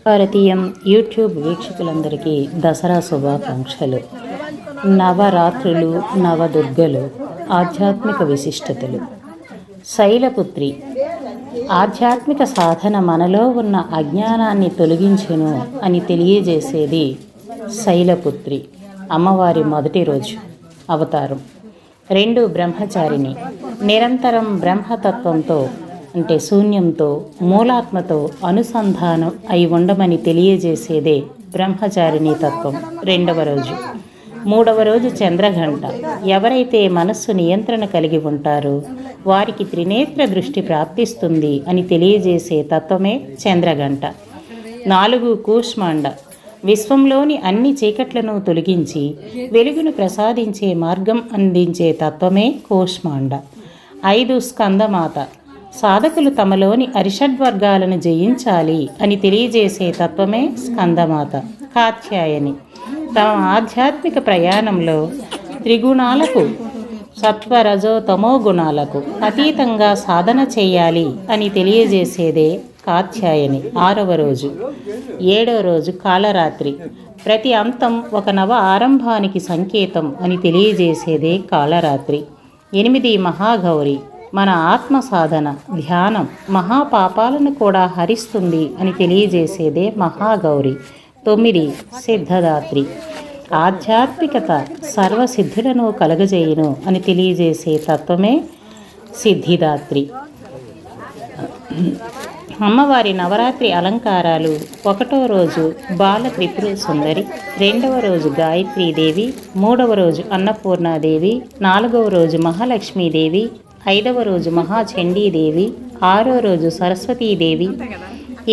భారతీయం YouTube వీక్షకులందరికీ దసరా శుభాకాంక్షలు. నవరాత్రులు, నవదుర్గలు, ఆధ్యాత్మిక విశిష్టతలు. శైలపుత్రి ఆధ్యాత్మిక సాధన మనలో ఉన్న అజ్ఞానాన్ని తొలగించును అని తెలియజేసేది శైలపుత్రి. అమ్మవారి మొదటి రోజు అవతారం. 2 బ్రహ్మచారిణి. నిరంతరం బ్రహ్మతత్వంతో అంటే శూన్యంతో, మూలాత్మతో అనుసంధానం అయి ఉండమని తెలియజేసేదే బ్రహ్మచారిణీ తత్వం. 2వ రోజు. 3వ రోజు చంద్రఘంట. ఎవరైతే మనస్సు నియంత్రణ కలిగి ఉంటారో వారికి త్రినేత్ర దృష్టి ప్రాప్తిస్తుంది అని తెలియజేసే తత్వమే చంద్రఘంట. 4 కూష్మాండ. విశ్వంలోని అన్ని చీకట్లను తొలగించి వెలుగును ప్రసాదించే మార్గం అందించే తత్వమే కూష్మాండ. 5 స్కందమాత. సాధకులు తమలోని అరిషడ్వర్గాలను జయించాలి అని తెలియజేసే తత్వమే స్కందమాత. కాత్యాయని. తమ ఆధ్యాత్మిక ప్రయాణంలో త్రిగుణాలకు, సత్వరజో తమో గుణాలకు అతీతంగా సాధన చేయాలి అని తెలియజేసేదే కాత్యాయని. 6వ రోజు. 7వ రోజు కాళరాత్రి. ప్రతి అంతం ఒక నవ ఆరంభానికి సంకేతం అని తెలియజేసేదే కాళరాత్రి. 8 మహాగౌరి. మన ఆత్మ సాధన, ధ్యానం మహాపాపాలను కూడా హరిస్తుంది అని తెలియజేసేదే మహాగౌరి. 9 సిద్ధదాత్రి. ఆధ్యాత్మికత సర్వసిద్ధులను కలగజేయును అని తెలియజేసే తత్వమే సిద్ధిదాత్రి. అమ్మవారి నవరాత్రి అలంకారాలు. 1వ రోజు బాల త్రిపుర సుందరి, 2వ రోజు గాయత్రీదేవి, 3వ రోజు అన్నపూర్ణాదేవి, 4వ రోజు మహాలక్ష్మీదేవి, 5వ రోజు మహాచండీదేవి, 6వ రోజు సరస్వతీదేవి,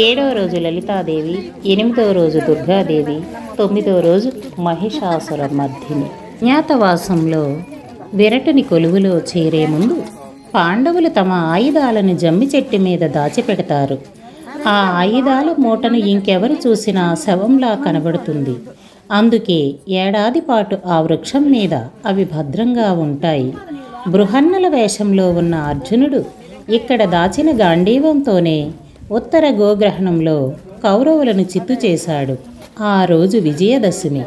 7వ రోజు లలితాదేవి, 8వ రోజు దుర్గాదేవి, 9వ రోజు మహిషాసుర మర్దిని. జ్ఞాతవాసంలో విరటుని కొలువులో చేరే ముందు పాండవులు తమ ఆయుధాలను జమ్మి చెట్టు మీద దాచిపెడతారు. ఆ ఆయుధాల మూటను ఇంకెవరు చూసినా శవంలా కనబడుతుంది. అందుకే ఏడాది పాటు ఆ వృక్షం మీద అవి భద్రంగా ఉంటాయి. బృహన్నల వేషంలో ఉన్న అర్జునుడు ఇక్కడ దాచిన గాంధీవంతోనే ఉత్తర గోగ్రహణంలో కౌరవులను చిత్తు చేశాడు. ఆ రోజు విజయదశమి.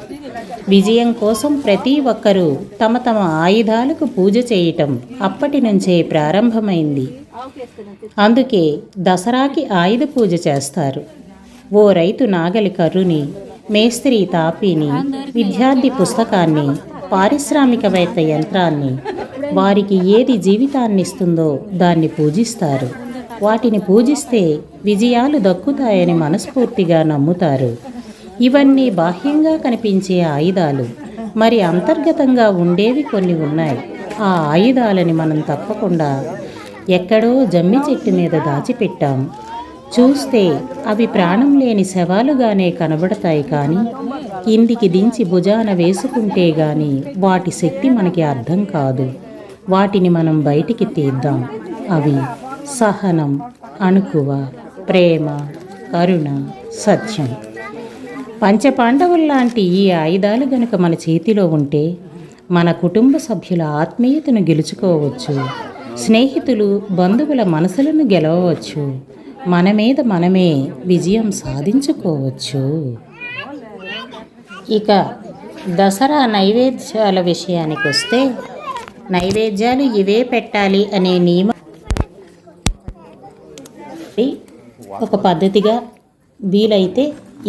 విజయం కోసం ప్రతి ఒక్కరూ తమ తమ ఆయుధాలకు పూజ చేయటం అప్పటి నుంచే ప్రారంభమైంది. అందుకే దసరాకి ఆయుధ పూజ చేస్తారు. ఓ రైతు నాగలి కర్రుని, మేస్త్రి తాపీని, విద్యార్థి పుస్తకాన్ని, పారిశ్రామికవేత్త యంత్రాన్ని, వారికి ఏది జీవితాన్నిస్తుందో దాన్ని పూజిస్తారు. వాటిని పూజిస్తే విజయాలు దక్కుతాయని మనస్ఫూర్తిగా నమ్ముతారు. ఇవన్నీ బాహ్యంగా కనిపించే ఆయుధాలు. మరి అంతర్గతంగా ఉండేవి కొన్ని ఉన్నాయి. ఆ ఆయుధాలని మనం తప్పకుండా ఎక్కడో జమ్మి చెట్టు మీద దాచిపెట్టాం. చూస్తే అవి ప్రాణం లేని శవాలుగానే కనబడతాయి. కానీ కిందికి దించి భుజాన వేసుకుంటే గాని వాటి శక్తి మనకి అర్థం కాదు. వాటిని మనం బయటికి తీద్దాం. అవి సహనం, అణుకువ, ప్రేమ, కరుణ, సత్యం. పంచపాండవుల్లాంటి ఈ ఆయుధాలు గనుక మన చేతిలో ఉంటే మన కుటుంబ సభ్యుల ఆత్మీయతను గెలుచుకోవచ్చు. స్నేహితులు, బంధువుల మనసులను గెలవవచ్చు. మన మీద మనమే విజయం సాధించుకోవచ్చు. ఇక దసరా నైవేద్యాల విషయానికి వస్తే, నైవేద్యాలు ఇవే పెట్టాలి అనే నియమం ఒక పద్ధతిగా వీలైతే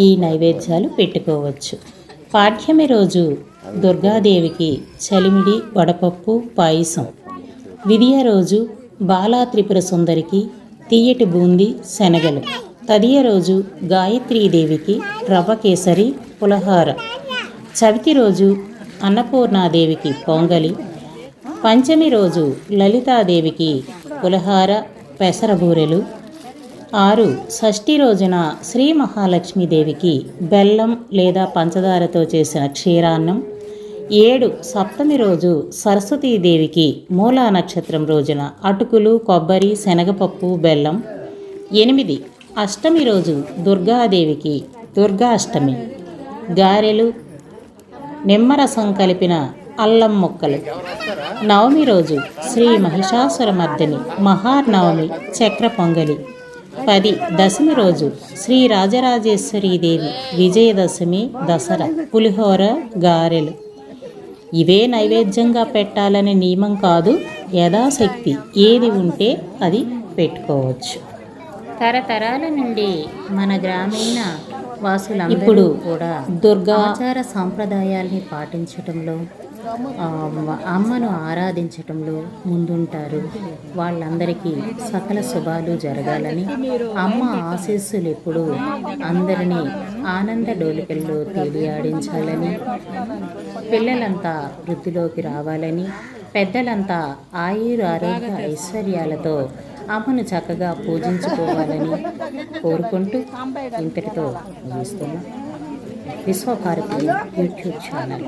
ఈ నైవేద్యాలు పెట్టుకోవచ్చు. పాఠ్యమి రోజు దుర్గాదేవికి చలిమిడి, వడపప్పు, పాయసం. విదియ రోజు బాలా త్రిపుర సుందరికి తీయటి బూందీ, శనగలు. తదియ రోజు గాయత్రీదేవికి రవ్వ కేసరి, పులహార. చవితి రోజు అన్నపూర్ణాదేవికి పొంగలి. పంచమి రోజు లలితాదేవికి పులహార, పెసరబూరెలు. 6 షష్ఠి రోజున శ్రీ మహాలక్ష్మీదేవికి బెల్లం లేదా పంచదారతో చేసిన క్షీరాన్నం. 7 సప్తమి రోజు సరస్వతీదేవికి మూలా నక్షత్రం రోజున అటుకులు, కొబ్బరి, శనగపప్పు, బెల్లం. 8 అష్టమి రోజు దుర్గాదేవికి దుర్గాష్టమి, గారెలు, నిమ్మరసం కలిపిన అల్లం ముక్కలు. నవమి రోజు శ్రీ మహిషాసుర మర్దిని, మహానవమి, చక్ర పొంగలి. 10. దశమి రోజు శ్రీ రాజరాజేశ్వరీదేవి విజయదశమి, దసరా, పులిహోర, గారెలు ఇవే నైవేద్యంగా పెట్టాలని నియమం కాదు. యథాశక్తి ఏది ఉంటే అది పెట్టుకోవచ్చు. తరతరాల నుండి మన గ్రామీణ వాసులందరూ కూడా దుర్గా ఆచార సాంప్రదాయాల్ని పాటించటంలో, అమ్మను ఆరాధించటంలో ముందుంటారు. వాళ్ళందరికీ సకల శుభాలు జరగాలని, అమ్మ ఆశీస్సులు ఎప్పుడూ అందరినీ ఆనంద డోలికల్లో తేలియాడించాలని, పిల్లలంతా వృద్ధిలోకి రావాలని, పెద్దలంతా ఆరోగ్య ఐశ్వర్యాలతో అమ్మను చక్కగా పూజించుకోవాలని కోరుకుంటూ ఇంతటితో ముగిస్తున్నా. Visvabharati YouTube channel.